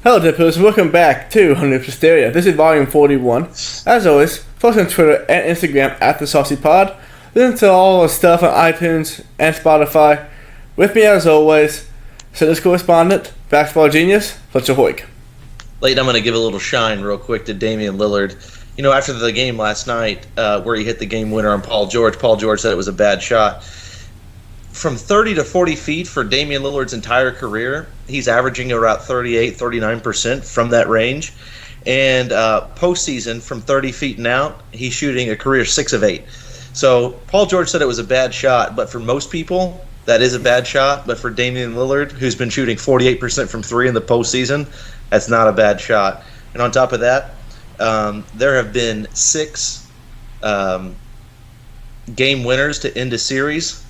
Hello, Dippers. Welcome back to Hysteria. This is volume 41. As always, follow us on Twitter and Instagram at the Saucy Pod. Listen to all the stuff on iTunes and Spotify. With me, as always, Senators correspondent, basketball genius, Fletcher Hoik. Late, I'm going to give a little shine real quick to Damian Lillard. You know, after the game last night, where he hit the game winner on Paul George said it was a bad shot. From 30 to 40 feet for Damian Lillard's entire career, he's averaging about 38, 39% from that range. And postseason, from 30 feet and out, he's shooting a career 6 of 8. So Paul George said it was a bad shot, but for most people, that is a bad shot. But for Damian Lillard, who's been shooting 48% from 3 in the postseason, that's not a bad shot. And on top of that, there have been 6 game winners to end a series.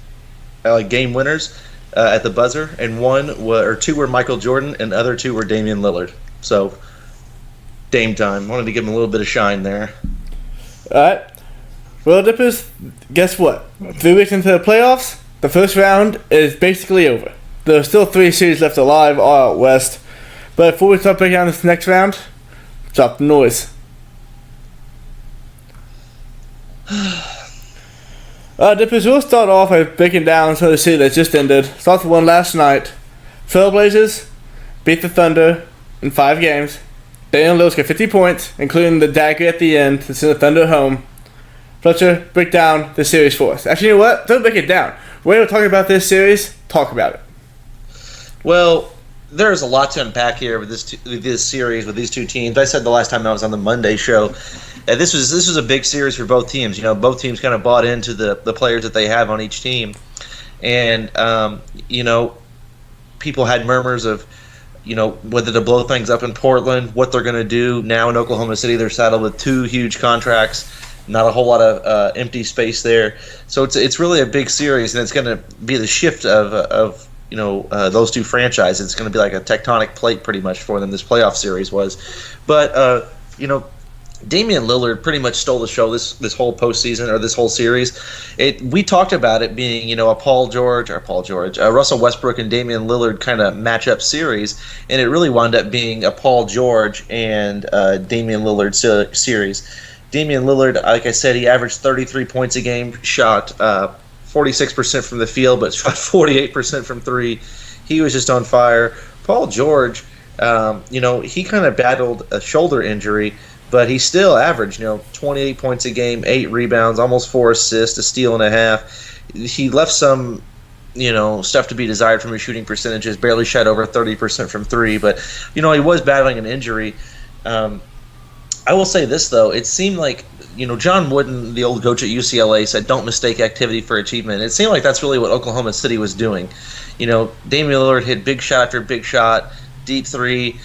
Game winners at the buzzer, and 2 were Michael Jordan, and the other 2 were Damian Lillard. So, Dame time. Wanted to give him a little bit of shine there. All right. Well, Dippers, guess what? 3 weeks into the playoffs, the first round is basically over. There are still 3 series left alive, all out west. But before we start breaking down this next round, drop the noise. Dippers, we'll start off by breaking down some of the series that just ended. Start with one last night. Trailblazers beat the Thunder in 5 games. Damian Lillard got 50 points, including the dagger at the end to send the Thunder home. Fletcher, break down the series for us. Actually, you know what? Don't break it down. We're going to talk about this series. Talk about it. Well, there's a lot to unpack here with this series with these 2 teams. I said the last time I was on the Monday show, this was a big series for both teams. You know, both teams kind of bought into the players that they have on each team, and you know, people had murmurs of, you know, whether to blow things up in Portland, what they're going to do now in Oklahoma City. They're saddled with 2 huge contracts, not a whole lot of empty space there. So it's really a big series, and it's going to be the shift of those 2 franchises. It's going to be like a tectonic plate pretty much for them. This playoff series was, but Damian Lillard pretty much stole the show this whole postseason, or this whole series. We talked about it being, you know, a Russell Westbrook and Damian Lillard kind of matchup series, and it really wound up being a Paul George and Damian Lillard series. Damian Lillard, like I said, he averaged 33 points a game, shot 46% from the field, but shot 48% from 3. He was just on fire. Paul George, he kind of battled a shoulder injury, but he still averaged, 28 points a game, 8 rebounds, almost 4 assists, a steal and a half. He left some, stuff to be desired from his shooting percentages, barely shot over 30% from 3, but, he was battling an injury. I will say this, though. It seemed like, John Wooden, the old coach at UCLA, said don't mistake activity for achievement. It seemed like that's really what Oklahoma City was doing. Damian Lillard hit big shot after big shot, deep 3,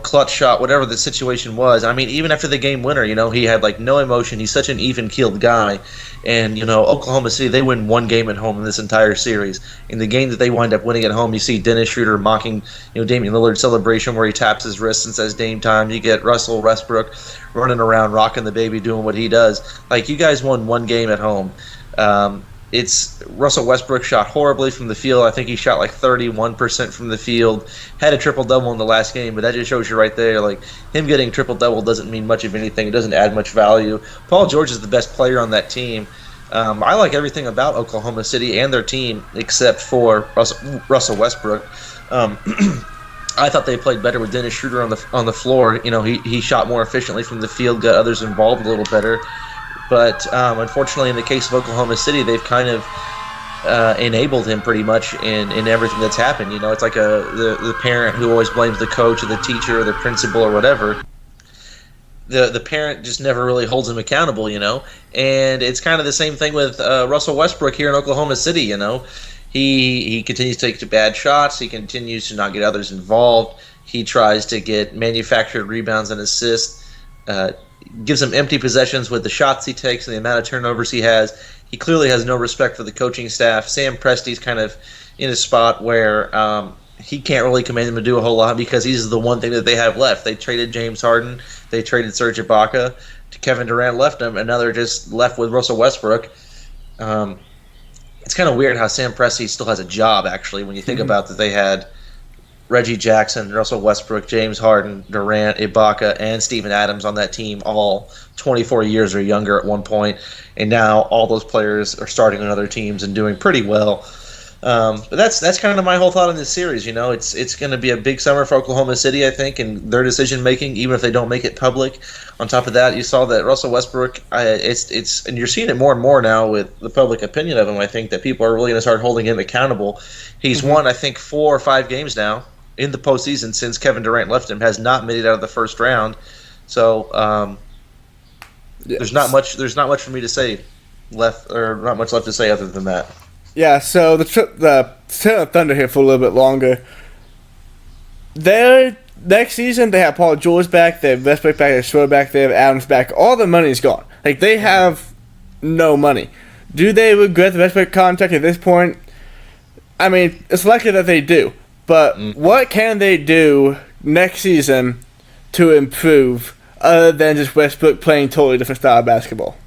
clutch shot, whatever the situation was. I mean, even after the game winner, he had no emotion. He's such an even-keeled guy. And, Oklahoma City, they win 1 game at home in this entire series. In the game that they wind up winning at home, you see Dennis Schroeder mocking, Damian Lillard's celebration where he taps his wrist and says Dame time. You get Russell Westbrook running around, rocking the baby, doing what he does. You guys won 1 game at home. It's Russell Westbrook shot horribly from the field. I think he shot 31% from the field. Had a triple-double in the last game, but that just shows you right there, him getting triple-double doesn't mean much of anything. It doesn't add much value. Paul George is the best player on that team. I like everything about Oklahoma City and their team except for Russell Westbrook. I thought they played better with Dennis Schroeder on the floor. He shot more efficiently from the field, got others involved a little better. But unfortunately, in the case of Oklahoma City, they've kind of enabled him pretty much in everything that's happened. It's like the parent who always blames the coach or the teacher or the principal or whatever. The parent just never really holds him accountable, And it's kind of the same thing with Russell Westbrook here in Oklahoma City, He continues to take bad shots. He continues to not get others involved. He tries to get manufactured rebounds and assists. Gives him empty possessions with the shots he takes and the amount of turnovers he has. He clearly has no respect for the coaching staff. Sam Presti's kind of in a spot where he can't really command them to do a whole lot because he's the one thing that they have left. They traded James Harden. They traded Serge Ibaka. Kevin Durant left them, and now they're just left with Russell Westbrook. It's kind of weird how Sam Presti still has a job, actually, when you think about that they had Reggie Jackson, Russell Westbrook, James Harden, Durant, Ibaka, and Steven Adams on that team, all 24 years or younger at one point, and now all those players are starting on other teams and doing pretty well. But that's kind of my whole thought on this series. It's going to be a big summer for Oklahoma City, I think, and their decision making, even if they don't make it public. On top of that, you saw that Russell Westbrook. And you're seeing it more and more now with the public opinion of him. I think that people are really going to start holding him accountable. He's won, I think, 4 or 5 games now in the postseason since Kevin Durant left him. Has not made it out of the first round. So there's not much for me to say left, or not much left to say other than that. Yeah, so the Thunder here for a little bit longer. Next season, they have Paul George back, they have Westbrook back, they have Schroeder back, they have Adams back. All the money's gone. Like, they have no money. Do they regret the Westbrook contract at this point? I mean, it's likely that they do. But what can they do next season to improve other than just Westbrook playing totally different style of basketball?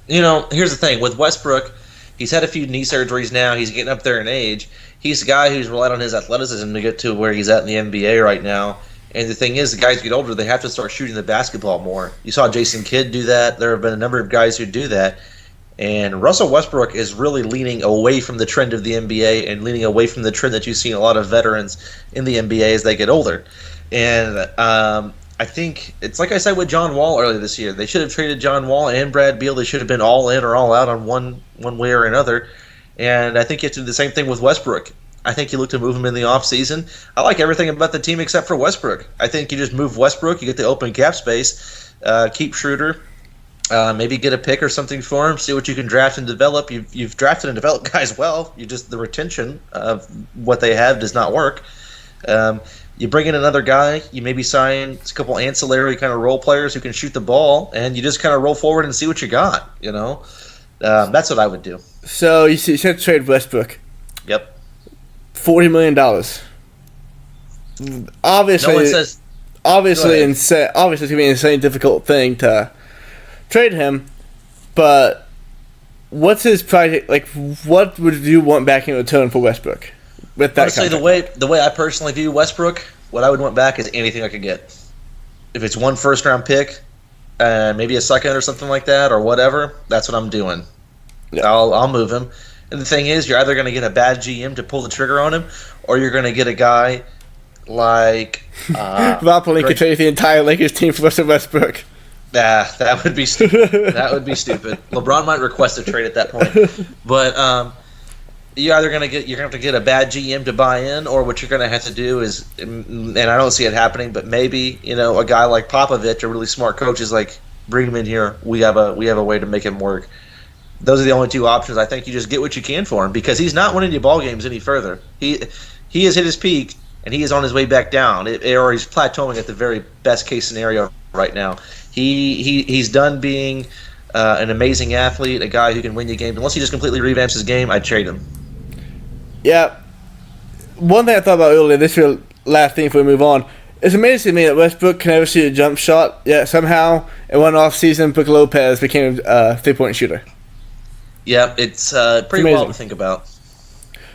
Here's the thing. With Westbrook, he's had a few knee surgeries now. He's getting up there in age. He's a guy who's relied on his athleticism to get to where he's at in the NBA right now. And the thing is, the guys get older, they have to start shooting the basketball more. You saw Jason Kidd do that. There have been a number of guys who do that. And Russell Westbrook is really leaning away from the trend of the NBA and leaning away from the trend that you've seen a lot of veterans in the NBA as they get older. And I think it's like I said with John Wall earlier this year. They should have traded John Wall and Brad Beal. They should have been all in or all out on one way or another. And I think you have to do the same thing with Westbrook. I think you look to move him in the offseason. I like everything about the team except for Westbrook. I think you just move Westbrook, you get the open cap space, keep Schroeder, maybe get a pick or something for him, see what you can draft and develop. You've drafted and developed guys well. The retention of what they have does not work. You bring in another guy, you maybe sign a couple ancillary kind of role players who can shoot the ball, and you just kind of roll forward and see what you got, That's what I would do. So you said trade Westbrook. Yep. $40 million. Obviously, no one says. Obviously, it's going to be an insane difficult thing to trade him, but what's his price? Like, what would you want back in return for Westbrook? With that Honestly, the way I personally view Westbrook, what I would want back is anything I could get. If it's 1 first-round pick, maybe a second or something like that, or whatever, that's what I'm doing. Yeah. I'll move him. And the thing is, you're either going to get a bad GM to pull the trigger on him, or you're going to get a guy like Rob Pelinka trade the entire Lakers team for Russell Westbrook. That would be stupid. That would be stupid. LeBron might request a trade at that point, but you're either going to have to get a bad GM to buy in, or what you're going to have to do is, and I don't see it happening, but maybe a guy like Popovich, a really smart coach, is like, bring him in here. We have a way to make him work. Those are the only 2 options. I think you just get what you can for him, because he's not winning you ball games any further. He has hit his peak, and he is on his way back down, or he's plateauing at the very best case scenario right now. He's done being an amazing athlete, a guy who can win you games. Unless he just completely revamps his game, I'd trade him. Yeah. One thing I thought about earlier, this is the last thing before we move on. It's amazing to me that Westbrook can never shoot a jump shot, yet somehow in one off-season, Brook Lopez became a three-point shooter. Yeah, it's pretty wild to think about.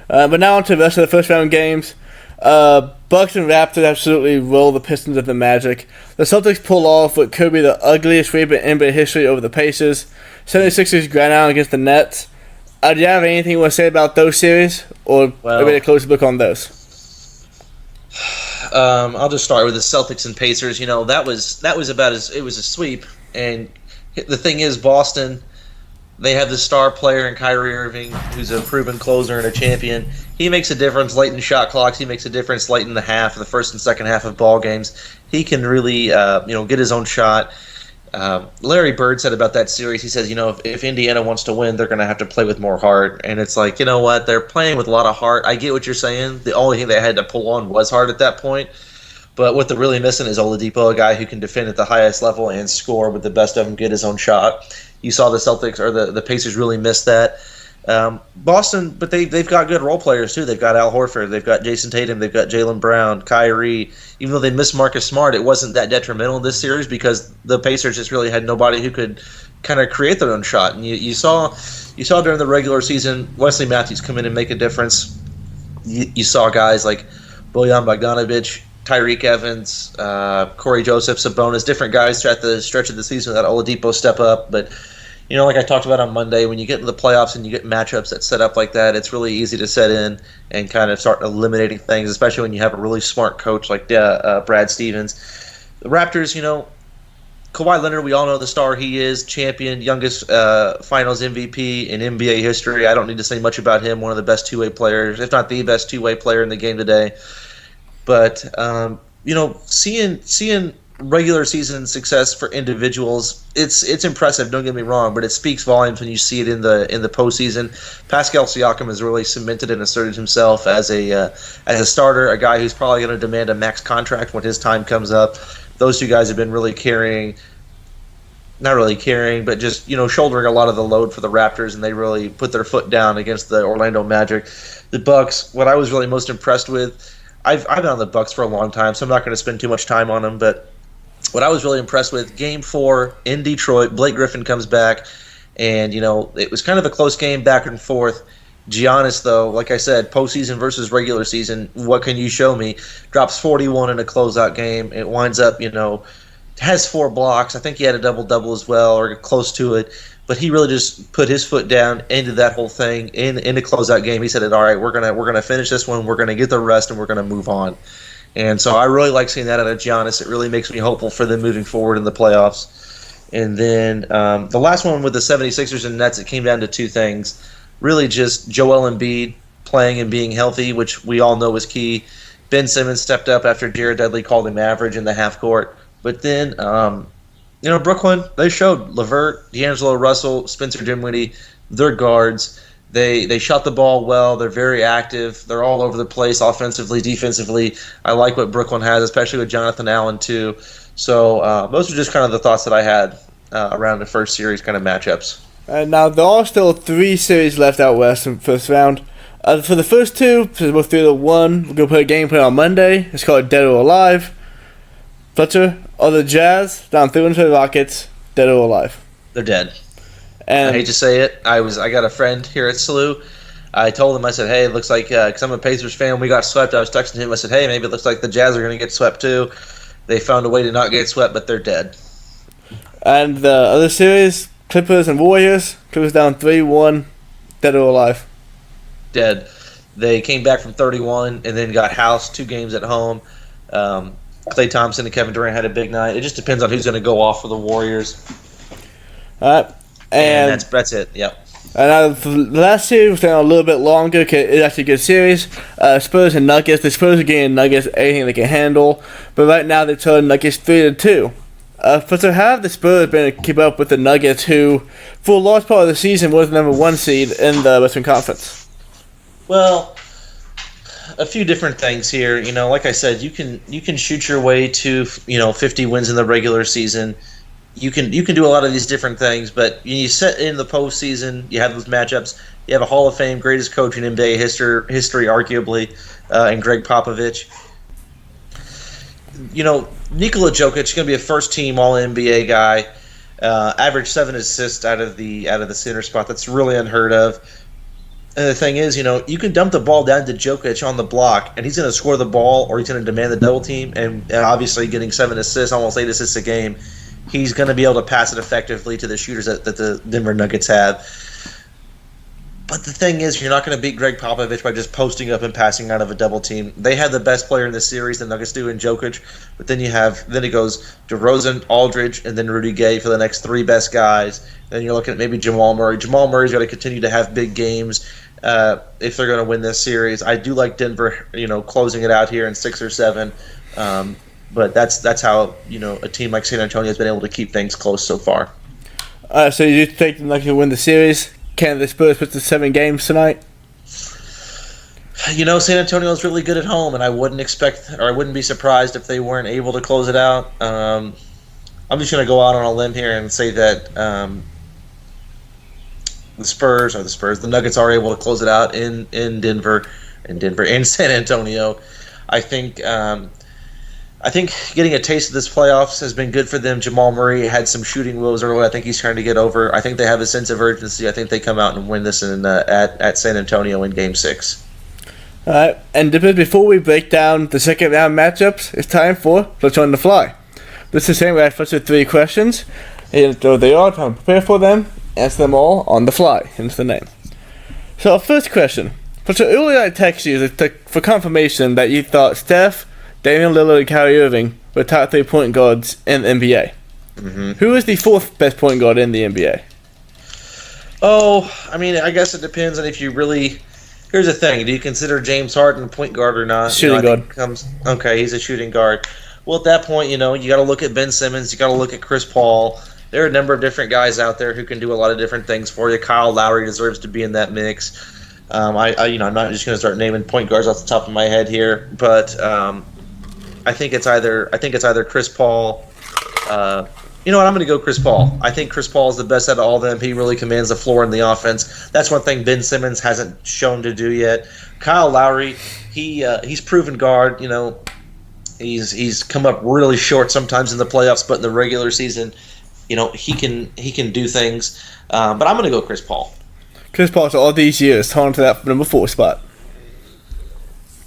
But now on to the rest of the first-round games. Bucks and Raptors absolutely roll the Pistons of the Magic. The Celtics pull off what could be the ugliest sweep in NBA history over the Pacers. 76ers grind out against the Nets. Do you have anything you want to say about those series, or maybe to close the book on those? I'll just start with the Celtics and Pacers. That was about it was a sweep, and the thing is, Boston, they have the star player in Kyrie Irving, who's a proven closer and a champion. He makes a difference late in shot clocks. He makes a difference late in the first and second half of ball games. He can really, get his own shot. Larry Bird said about that series, he says, if Indiana wants to win, they're going to have to play with more heart. And it's like, you know what? They're playing with a lot of heart. I get what you're saying. The only thing they had to pull on was heart at that point. But what they're really missing is Oladipo, a guy who can defend at the highest level and score with the best of them, get his own shot. You saw the Celtics or the Pacers really miss that. Boston, but they've got good role players too. They've got Al Horford, they've got Jason Tatum, they've got Jaylen Brown, Kyrie. Even though they missed Marcus Smart, it wasn't that detrimental in this series because the Pacers just really had nobody who could kind of create their own shot. And you saw during the regular season Wesley Matthews come in and make a difference. You saw guys like Bojan Bogdanovic, Tyreek Evans, Corey Joseph, Sabonis, different guys throughout the stretch of the season that Oladipo step up. But, like I talked about on Monday, when you get into the playoffs and you get matchups that set up like that, it's really easy to set in and kind of start eliminating things, especially when you have a really smart coach like Brad Stevens. The Raptors, Kawhi Leonard, we all know the star he is, champion, youngest finals MVP in NBA history. I don't need to say much about him, one of the best two-way players, if not the best two-way player in the game today. But, seeing regular season success for individuals, it's impressive, don't get me wrong, but it speaks volumes when you see it in the postseason. Pascal Siakam has really cemented and asserted himself as a starter, a guy who's probably going to demand a max contract when his time comes up. Those two guys have been really not really carrying, but just, shouldering a lot of the load for the Raptors, and they really put their foot down against the Orlando Magic. The Bucks, what I was really most impressed with, I've been on the Bucks for a long time, so I'm not going to spend too much time on them, but what I was really impressed with, Game 4 in Detroit, Blake Griffin comes back, and, it was kind of a close game back and forth. Giannis, though, like I said, postseason versus regular season, what can you show me? Drops 41 in a closeout game. It winds up, has 4 blocks. I think he had a double-double as well, or close to it. But he really just put his foot down, ended that whole thing in the closeout game. He said, all right, we're gonna finish this one. We're going to get the rest, and we're going to move on. And so I really like seeing that out of Giannis. It really makes me hopeful for them moving forward in the playoffs. And then the last one with the 76ers and Nets, it came down to 2 things. Really just Joel Embiid playing and being healthy, which we all know is key. Ben Simmons stepped up after Jared Dudley called him average in the half court. But then, Brooklyn, they showed LeVert, D'Angelo Russell, Spencer Dinwiddie, their guards. They shot the ball well. They're very active. They're all over the place offensively, defensively. I like what Brooklyn has, especially with Jonathan Allen, too. So those are just kind of the thoughts that I had around the first series kind of matchups. Now, there are still 3 series left out west in the first round. For the first 2, we're 3-1. We're going to put a game plan on Monday. It's called Dead or Alive. Fletcher, are the Jazz down 3-1 to the Rockets, dead or alive? They're dead. And I hate to say it. I got a friend here at SLU. I told him, I said, hey, it looks like, because I'm a Pacers fan, we got swept. I was texting him. I said, hey, maybe it looks like the Jazz are going to get swept too. They found a way to not get swept, but they're dead. And the other series, Clippers and Warriors. Clippers down 3-1, dead or alive? Dead. They came back from 31 and then got housed 2 games at home. Klay Thompson and Kevin Durant had a big night. It just depends on who's going to go off for the Warriors. All right. And that's it. Yep. And the last series was a little bit longer. It's actually a good series. Spurs and Nuggets. The Spurs are getting Nuggets anything they can handle. But right now they turn Nuggets 3-2. So how have the Spurs been able to keep up with the Nuggets, who for a large part of the season was the number 1 seed in the Western Conference? Well, a few different things here. Like I said, you can shoot your way to 50 wins in the regular season. You can do a lot of these different things, but you set in the postseason, you have those matchups. You have a Hall of Fame greatest coach in NBA history arguably, and Greg Popovich. Nikola Jokic is going to be a first-team All-NBA guy. Average 7 assists out of the center spot. That's really unheard of. And the thing is, you can dump the ball down to Jokic on the block, and he's going to score the ball, or he's going to demand the double team. And obviously, getting 7 assists, almost 8 assists a game, he's going to be able to pass it effectively to the shooters that the Denver Nuggets have. But the thing is, you're not going to beat Greg Popovich by just posting up and passing out of a double team. They have the best player in the series, the Nuggets do, in Jokic. But then it goes DeRozan, Aldridge, and then Rudy Gay for the next 3 best guys. Then you're looking at maybe Jamal Murray. Jamal Murray's got to continue to have big games if they're going to win this series. I do like Denver, closing it out here in 6 or 7. But that's how a team like San Antonio has been able to keep things close so far. So you think the Nuggets will win the series? Can the Spurs put to 7 games tonight? San Antonio is really good at home, and I wouldn't be surprised if they weren't able to close it out. I'm just going to go out on a limb here and say that the Nuggets are able to close it out in San Antonio. I think getting a taste of this playoffs has been good for them. Jamal Murray had some shooting woes early. I think he's trying to get over. I think they have a sense of urgency. I think they come out and win this at San Antonio in Game 6. Alright, and before we break down the second round matchups, it's time for Fletch on the Fly. This is the same way I Fletch with 3 questions, and so they are time to prepare for them, answer them all on the fly, hence the name. So, our first question. Fletcher, earlier I texted you for confirmation that you thought Steph, Damian Lillard, and Kyrie Irving were top 3 point guards in the NBA. Mm-hmm. Who is the 4th best point guard in the NBA? Oh, I mean, I guess it depends on if you really. Here's the thing: do you consider James Harden a point guard or not? Shooting guard. Okay, he's a shooting guard. Well, at that point, you got to look at Ben Simmons. You got to look at Chris Paul. There are a number of different guys out there who can do a lot of different things for you. Kyle Lowry deserves to be in that mix. I'm not just going to start naming point guards off the top of my head here, but I think it's either Chris Paul. You know what? I'm going to go Chris Paul. I think Chris Paul is the best out of all of them. He really commands the floor in the offense. That's one thing Ben Simmons hasn't shown to do yet. Kyle Lowry, he's proven guard. He's come up really short sometimes in the playoffs, but in the regular season, he can do things. But I'm going to go Chris Paul. Chris Paul, all these years, torn to that number 4 spot.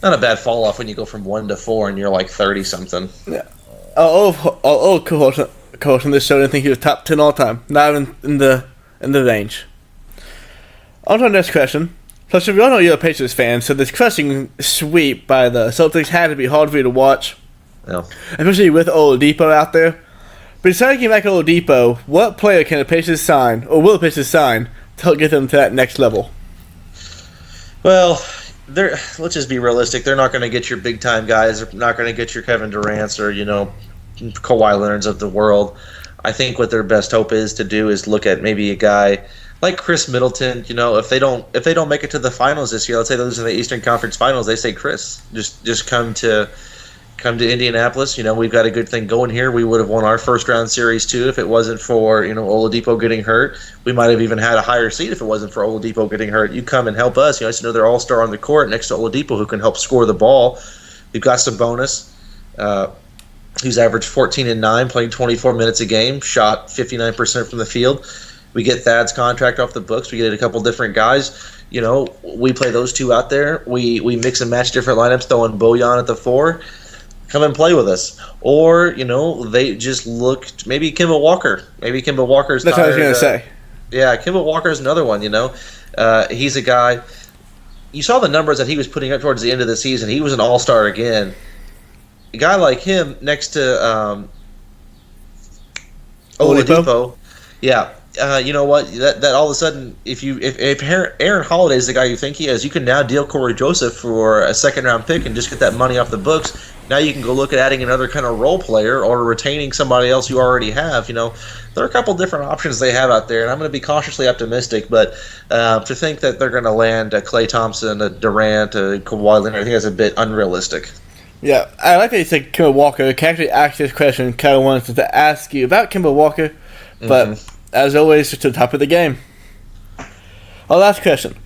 Not a bad fall off when you go from 1 to 4 and you're like 30 something. Yeah. Co-host on this show didn't think he was top 10 all time. Not even in the range. On to our next question. Plus, we all know you're a Pacers fan, so this crushing sweep by the Celtics had to be hard for you to watch. Yeah. Especially with Oladipo out there. But besides getting back Oladipo, what player can the Pacers sign, or will the Pacers sign, to help get them to that next level? Well, let's just be realistic. They're not going to get your big-time guys. They're not going to get your Kevin Durant's or, Kawhi Leonard's of the world. I think what their best hope is to do is look at maybe a guy like Chris Middleton. If they don't make it to the finals this year, let's say those in the Eastern Conference Finals, they say Chris, just come to Indianapolis. We've got a good thing going here. We would have won our first round series too if it wasn't for Oladipo getting hurt. We might have even had a higher seed if it wasn't for Oladipo getting hurt. You come and help us. I just know they're all-star on the court next to Oladipo who can help score the ball. We've got Sabonis. Who's averaged 14 and 9, playing 24 minutes a game, shot 59% from the field. We get Thad's contract off the books. We get a couple different guys. We play those two out there. We mix and match different lineups, throwing Bojan at the 4. Come and play with us. Or, they just looked, maybe Kemba Walker. Maybe Kemba Walker's That's tired. what I was going to say. Yeah, Kemba Walker's another one, He's a guy. You saw the numbers that he was putting up towards the end of the season. He was an all-star again. A guy like him next to Oladipo, yeah. You know what? That all of a sudden, if Aaron Holiday is the guy you think he is, you can now deal Corey Joseph for a second-round pick and just get that money off the books. Now you can go look at adding another kind of role player or retaining somebody else you already have. There are a couple different options they have out there, and I'm going to be cautiously optimistic. But to think that they're going to land a Klay Thompson, a Durant, a Kawhi Leonard, I think that's a bit unrealistic. Yeah, I like that you said Kemba Walker. I can actually ask this question. Kind of wanted to ask you about Kemba Walker, but as always, to the top of the game. Our last question.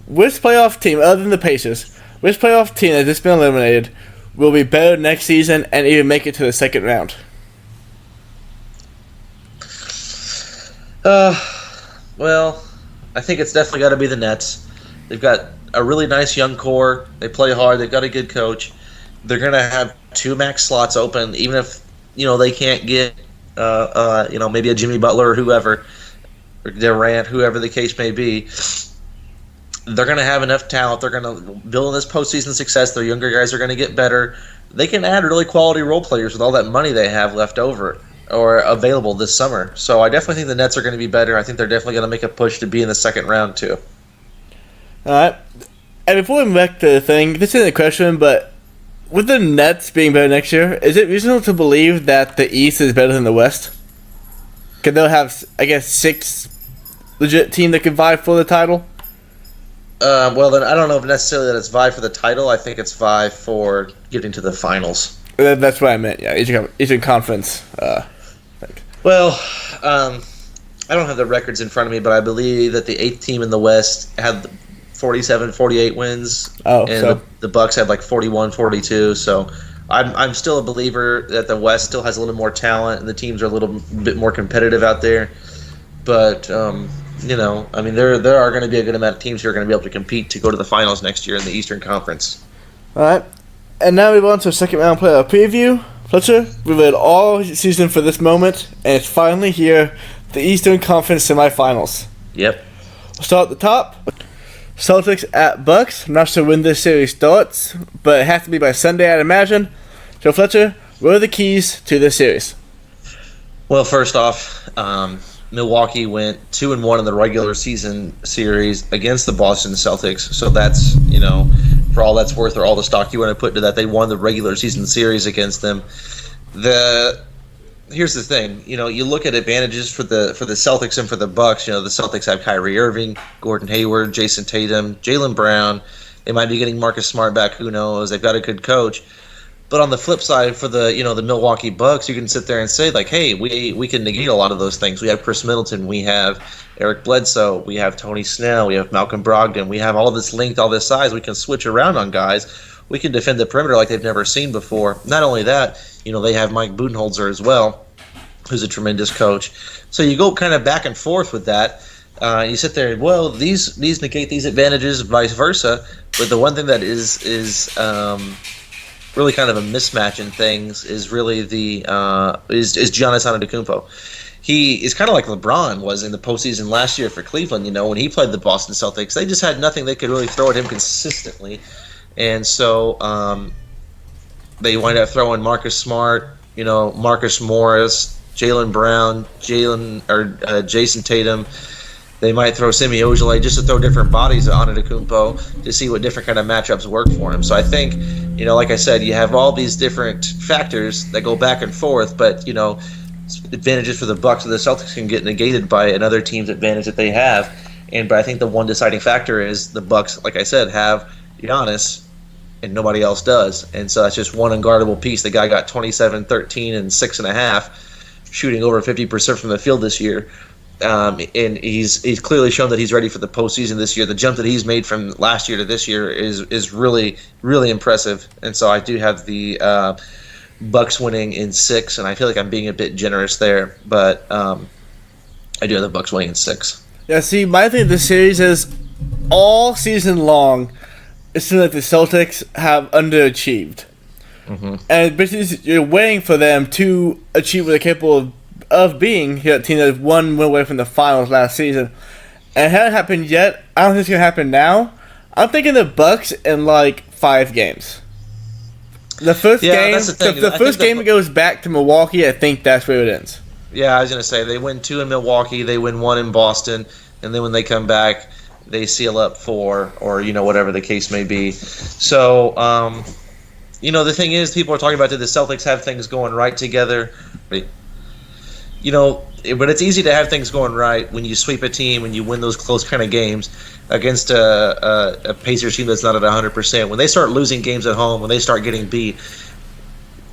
Which playoff team, other than the Pacers, which playoff team that has just been eliminated will be better next season and even make it to the second round? Well, I think it's definitely got to be the Nets. They've got a really nice young core. They play hard. They've got a good coach. They're going to have 2 max slots open, even if they can't get maybe a Jimmy Butler or whoever, or Durant, whoever the case may be. They're going to have enough talent. They're going to build on this postseason success. Their younger guys are going to get better. They can add really quality role players with all that money they have left over or available this summer. So I definitely think the Nets are going to be better. I think they're definitely going to make a push to be in the second round too. All right. And before we move back to the thing, this isn't a question, but with the Nets being better next year, is it reasonable to believe that the East is better than the West? Because they'll have, I guess, 6 legit teams that can vie for the title? Well, then I don't know if necessarily that it's vie for the title. I think it's vie for getting to the finals. That's what I meant, yeah. Eastern Conference. Well, I don't have the records in front of me, but I believe that the 8th team in the West had 47, 48 wins. Oh, and so the Bucks had like 41, 42. So I'm still a believer that the West still has a little more talent and the teams are a little bit more competitive out there. But I mean, there are going to be a good amount of teams who are going to be able to compete to go to the finals next year in the Eastern Conference. All right, and now we move on to a second round playoff preview. Fletcher, we've waited all season for this moment, and it's finally here, the Eastern Conference semifinals. Yep. We'll start at the top. Celtics at Bucks. I'm not sure when this series starts, but it has to be by Sunday, I'd imagine. So, Fletcher, what are the keys to this series? Well, first off, Milwaukee went 2-1 in the regular season series against the Boston Celtics. So that's, for all that's worth or all the stock you want to put into that, they won the regular season series against them. Here's the thing, you look at advantages for the Celtics and for the Bucks. The Celtics have Kyrie Irving, Gordon Hayward, Jason Tatum, Jaylen Brown. They might be getting Marcus Smart back. Who knows? They've got a good coach. But on the flip side, for the the Milwaukee Bucks, you can sit there and say like, hey, we can negate a lot of those things. We have Chris Middleton, we have Eric Bledsoe, we have Tony Snell, we have Malcolm Brogdon, we have all this length, all this size. We can switch around on guys. We can defend the perimeter like they've never seen before. Not only that, they have Mike Budenholzer as well, who's a tremendous coach. So you go kind of back and forth with that. You sit there, well, these negate these advantages, vice versa. But the one thing that is really kind of a mismatch in things is really is Giannis Antetokounmpo. He is kind of like LeBron was in the postseason last year for Cleveland. When he played the Boston Celtics, they just had nothing they could really throw at him consistently, and so they wind up throwing Marcus Smart, Marcus Morris, Jaylen Brown, Jason Tatum. They might throw Semi Ojeleye just to throw different bodies at Antetokounmpo to see what different kind of matchups work for him. So I think, like I said, you have all these different factors that go back and forth, but, advantages for the Bucks or the Celtics can get negated by another team's advantage that they have. But I think the one deciding factor is the Bucks, like I said, have Giannis and nobody else does. And so that's just one unguardable piece. The guy got 27, 13, and 6.5, shooting over 50% from the field this year. And he's clearly shown that he's ready for the postseason this year. The jump that he's made from last year to this year is really, really impressive. And so I do have the Bucks winning in 6, and I feel like I'm being a bit generous there, but I do have the Bucks winning in 6. Yeah, see, my thing of this series is all season long, it seems like the Celtics have underachieved. Mm-hmm. And basically, you're waiting for them to achieve what they're capable of being here at team that won away from the finals last season. And it hasn't happened yet. I don't think it's going to happen now. I'm thinking the Bucks in like 5 games. The first game, the first game that goes back to Milwaukee, I think that's where it ends. Yeah, I was going to say, they win 2 in Milwaukee, they win 1 in Boston, and then when they come back, they seal up 4, or, whatever the case may be. So, the thing is, people are talking about, did the Celtics have things going right together? But it's easy to have things going right when you sweep a team and you win those close kind of games against a Pacers team that's not at 100%. When they start losing games at home, when they start getting beat,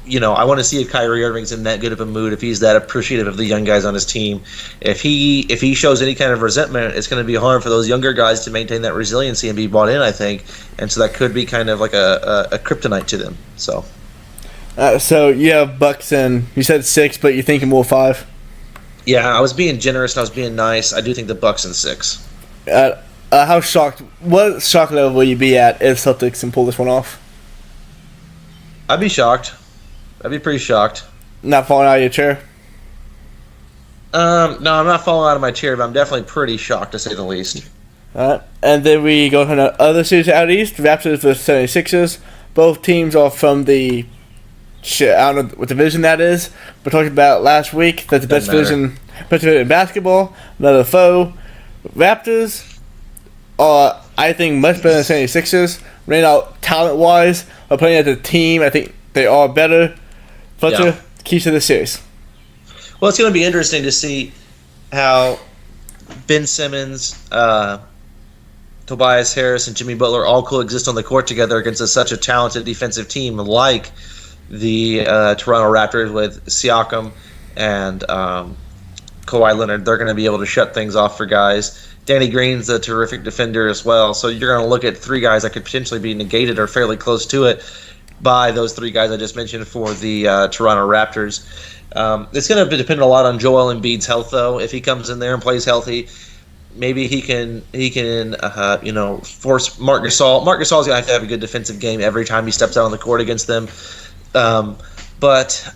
I want to see if Kyrie Irving's in that good of a mood, if he's that appreciative of the young guys on his team. If he shows any kind of resentment, it's going to be hard for those younger guys to maintain that resiliency and be bought in, I think. And so that could be kind of like a kryptonite to them. So you have Bucks in, you said 6, but you're thinking more 5? Yeah, I was being generous and I was being nice. I do think the Bucks in 6. What shock level will you be at if Celtics can pull this one off? I'd be shocked. I'd be pretty shocked. Not falling out of your chair? No, I'm not falling out of my chair, but I'm definitely pretty shocked, to say the least. Alright, and then we go to the other series out east, Raptors vs 76ers. Both teams are from the I don't know what division that is. We talked about last week that the best division in basketball. Another foe. Raptors are, I think, much better than 76ers. Right now, talent-wise, are playing as a team. I think they are better. Fletcher, keys to the series. Well, it's going to be interesting to see how Ben Simmons, Tobias Harris, and Jimmy Butler all coexist on the court together against such a talented defensive team like the Toronto Raptors with Siakam and Kawhi Leonard. They're going to be able to shut things off for guys. Danny Green's a terrific defender as well. So you're going to look at 3 guys that could potentially be negated or fairly close to it by those 3 guys I just mentioned for the Toronto Raptors. It's going to depend a lot on Joel Embiid's health, though. If he comes in there and plays healthy, maybe he can force Marc Gasol. Marc Gasol's gonna have to have a good defensive game every time he steps out on the court against them. But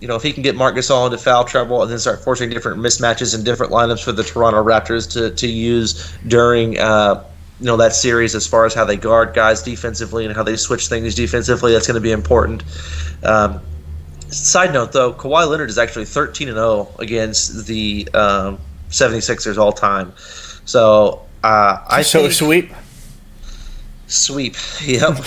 if he can get Marc Gasol into foul trouble and then start forcing different mismatches and different lineups for the Toronto Raptors to use during that series, as far as how they guard guys defensively and how they switch things defensively, that's going to be important. Side note, though, Kawhi Leonard is actually 13-0 against the 76ers all time. So I think sweep. Yep.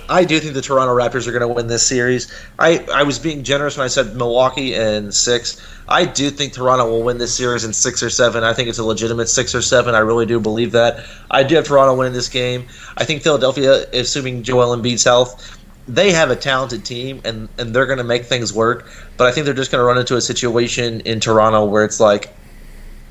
I do think the Toronto Raptors are going to win this series. I was being generous when I said Milwaukee in 6. I do think Toronto will win this series in 6 or 7. I think it's a legitimate 6 or 7. I really do believe that. I do have Toronto winning this game. I think Philadelphia, assuming Joel Embiid's health, they have a talented team, and they're going to make things work. But I think they're just going to run into a situation in Toronto where it's like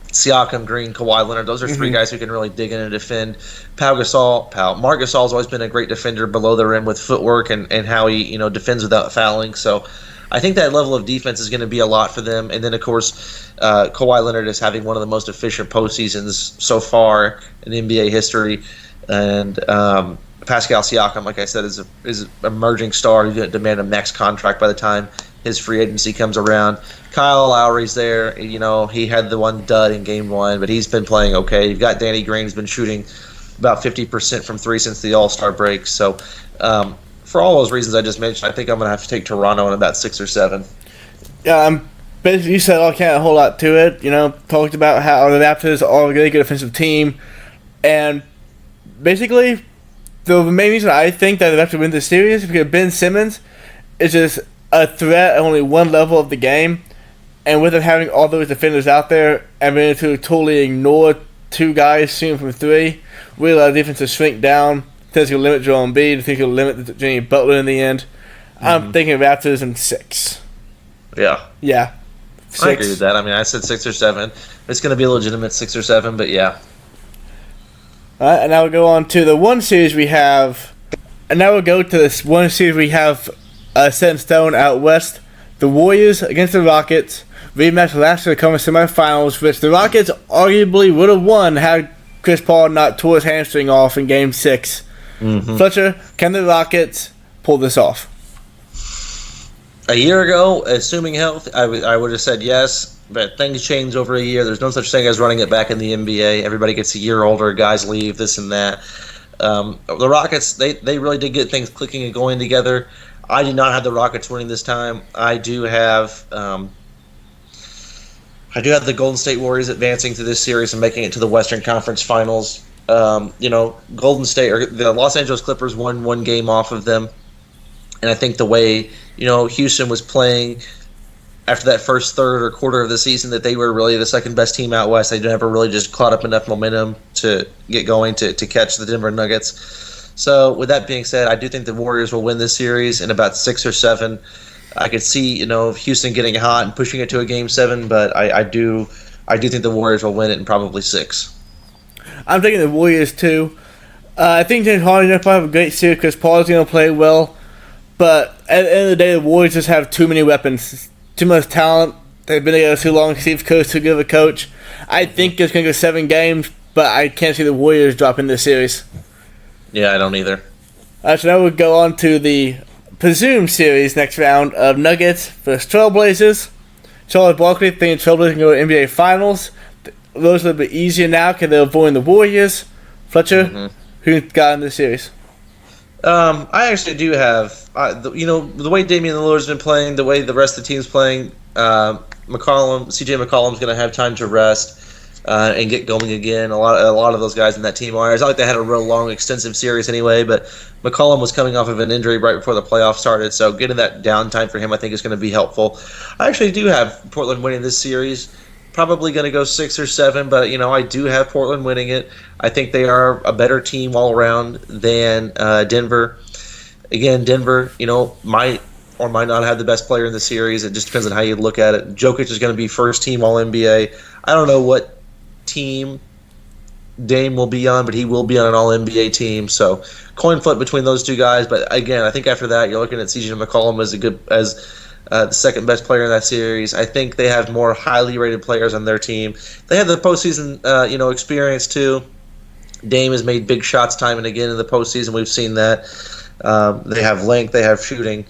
Siakam, Green, Kawhi Leonard. Those are 3 guys who can really dig in and defend. Marc Gasol's always been a great defender below the rim with footwork and how he defends without fouling. So I think that level of defense is going to be a lot for them. And then, of course, Kawhi Leonard is having one of the most efficient postseasons so far in NBA history. And Pascal Siakam, like I said, is an emerging star who's going to demand a max contract by the time his free agency comes around. Kyle Lowry's there. He had the one dud in Game 1, but he's been playing okay. You've got Danny Green, who's been shooting about 50% from 3 since the All-Star break. So for all those reasons I just mentioned, I think I'm going to have to take Toronto in about 6 or 7. Yeah, basically you said a whole lot to it. Talked about how the Raptors are a really good offensive team. And basically, the main reason I think that the Raptors win this series is because Ben Simmons is just a threat at only one level of the game. And with them having all those defenders out there and being able to totally ignore 2 guys shooting from 3, really allow the defense to shrink down. Think he'll limit Joel Embiid. I think he'll limit Jimmy Butler in the end. I'm thinking Raptors in 6. Yeah. Yeah. 6. I agree with that. I mean, I said 6 or 7. It's going to be a legitimate 6 or 7, but yeah. All right, and now we'll go on to the one series we have. And now we'll go to this one series we have set in stone out west. The Warriors against the Rockets. Rematch last year to come in semifinals, which the Rockets arguably would have won had Chris Paul not tore his hamstring off in Game 6. Fletcher, can the Rockets pull this off? A year ago, assuming health, I would have said yes, but things change over a year. There's no such thing as running it back in the NBA. Everybody gets a year older, guys leave, this and that. The Rockets, they really did get things clicking and going together. I do not have the Rockets winning this time. I do have the Golden State Warriors advancing to this series and making it to the Western Conference Finals. Golden State or the Los Angeles Clippers won 1 game off of them, and I think the way Houston was playing after that first third or quarter of the season, that they were really the second best team out west. They never really just caught up enough momentum to get going to catch the Denver Nuggets. So with that being said, I do think the Warriors will win this series in about 6 or 7. I could see Houston getting hot and pushing it to a Game 7, but I do think the Warriors will win it in probably 6. I'm taking the Warriors too. I think James Harden will probably have a great series because Paul's going to play well. But at the end of the day, the Warriors just have too many weapons, too much talent. They've been together too long. Steve Kerr's too good of a coach. I think it's going to go 7 games, but I can't see the Warriors dropping this series. Yeah, I don't either. So now we'll go on to the presumed series next round of Nuggets versus Trailblazers. Charles Barkley thinking Trailblazers can go to NBA Finals. Those are a little bit easier now because they're avoiding the Warriors. Fletcher, who got in this series? I actually do have, the way Damian Lillard's been playing, the way the rest of the team's playing, CJ McCollum's going to have time to rest and get going again. A lot of those guys in that team are. It's not like they had a real long, extensive series anyway, but McCollum was coming off of an injury right before the playoffs started, so getting that downtime for him I think is going to be helpful. I actually do have Portland winning this series. Probably going to go 6 or 7, but I do have Portland winning it. I think they are a better team all around than Denver. Again, Denver, might or might not have the best player in the series. It just depends on how you look at it. Jokic is going to be first team All NBA. I don't know what team Dame will be on, but he will be on an All NBA team. So coin flip between those 2 guys. But again, I think after that, you're looking at CJ McCollum as the second best player in that series. I think they have more highly rated players on their team. They have the postseason, experience too. Dame has made big shots time and again in the postseason. We've seen that. They have length. They have shooting.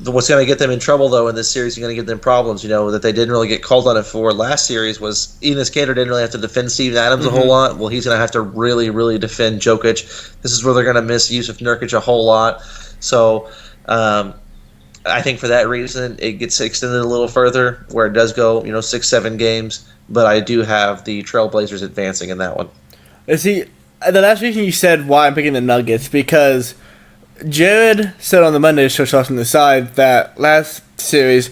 What's going to get them in trouble, though, in this series, is going to give them problems, that they didn't really get called on it for last series, was Enes Kanter didn't really have to defend Steven Adams a whole lot. Well, he's going to have to really, really defend Jokic. This is where they're going to miss Yusuf Nurkic a whole lot. So I think for that reason, it gets extended a little further, where it does go, 6-7 games. But I do have the Trailblazers advancing in that one. See, the last reason you said why I'm picking the Nuggets, because Jared said on the Monday show, on the side, that last series,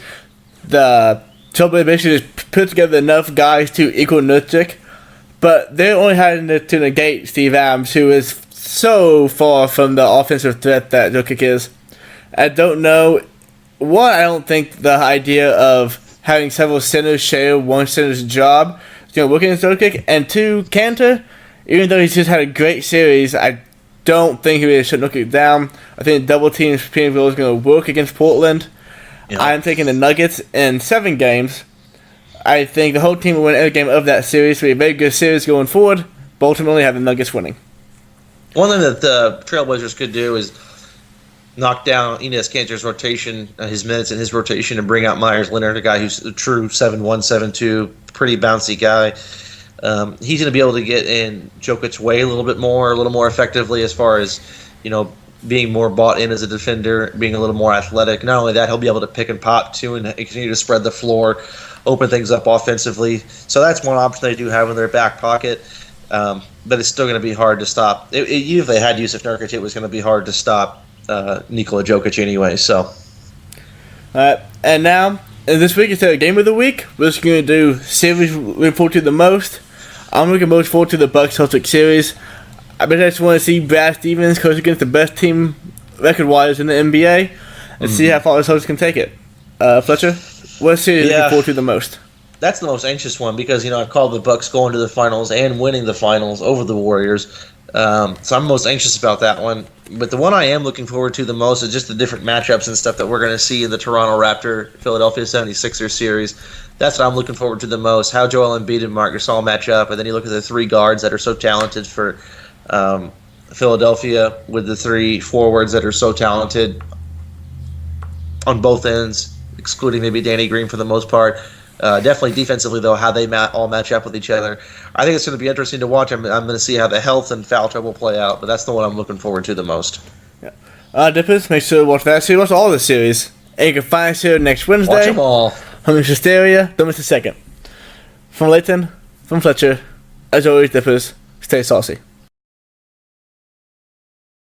the Trailblazers basically just put together enough guys to equal Nurkic, but they only had to negate Steve Adams, who is so far from the offensive threat that Jokic is. I don't know. One, I don't think the idea of having several centers share one center's job is going to work against Jokic. And two, Kanter, even though he's just had a great series, I don't think he really should knock it down. I think double team is going to work against Portland. Yeah. I'm taking the Nuggets in 7 games. I think the whole team will win every game of that series. It'll be a very good series going forward, but ultimately have the Nuggets winning. One thing that the Trailblazers could do is knock down Enes Kanter's rotation, his minutes in his rotation, and bring out Myers Leonard, a guy who's a true 7'1", 7'2", pretty bouncy guy. He's going to be able to get in Jokic's way a little more effectively as far as, being more bought in as a defender, being a little more athletic. Not only that, he'll be able to pick and pop too and continue to spread the floor, open things up offensively. So that's one option they do have in their back pocket. But it's still going to be hard to stop. Even if they had Yusuf Nurkic, it was going to be hard to stop Nikola Jokic anyway. So, and now this week instead of game of the week, we're just going to do series we report to the most. I'm looking most forward to the Bucks Celtics series. I just want to see Brad Stevens coach against the best team record-wise in the NBA and see how far the Celtics can take it. Fletcher, what series are you looking forward to the most? That's the most anxious one because, I've called the Bucks going to the finals and winning the finals over the Warriors. So I'm most anxious about that one. But the one I am looking forward to the most is just the different matchups and stuff that we're going to see in the Toronto Raptor Philadelphia 76ers series. That's what I'm looking forward to the most, how Joel Embiid and Marc Gasol match up. And then you look at the 3 guards that are so talented for Philadelphia with the 3 forwards that are so talented on both ends, excluding maybe Danny Green for the most part. Definitely defensively, though, how they all match up with each other. I think it's going to be interesting to watch. I'm going to see how the health and foul trouble play out, but that's the one I'm looking forward to the most. Yeah. Dippers, make sure to watch that series. Watch all the series. And you can find us here next Wednesday. Watch them all. I'm Hysteria. Don't miss a second. From Leighton, from Fletcher, as always, Dippers, stay saucy.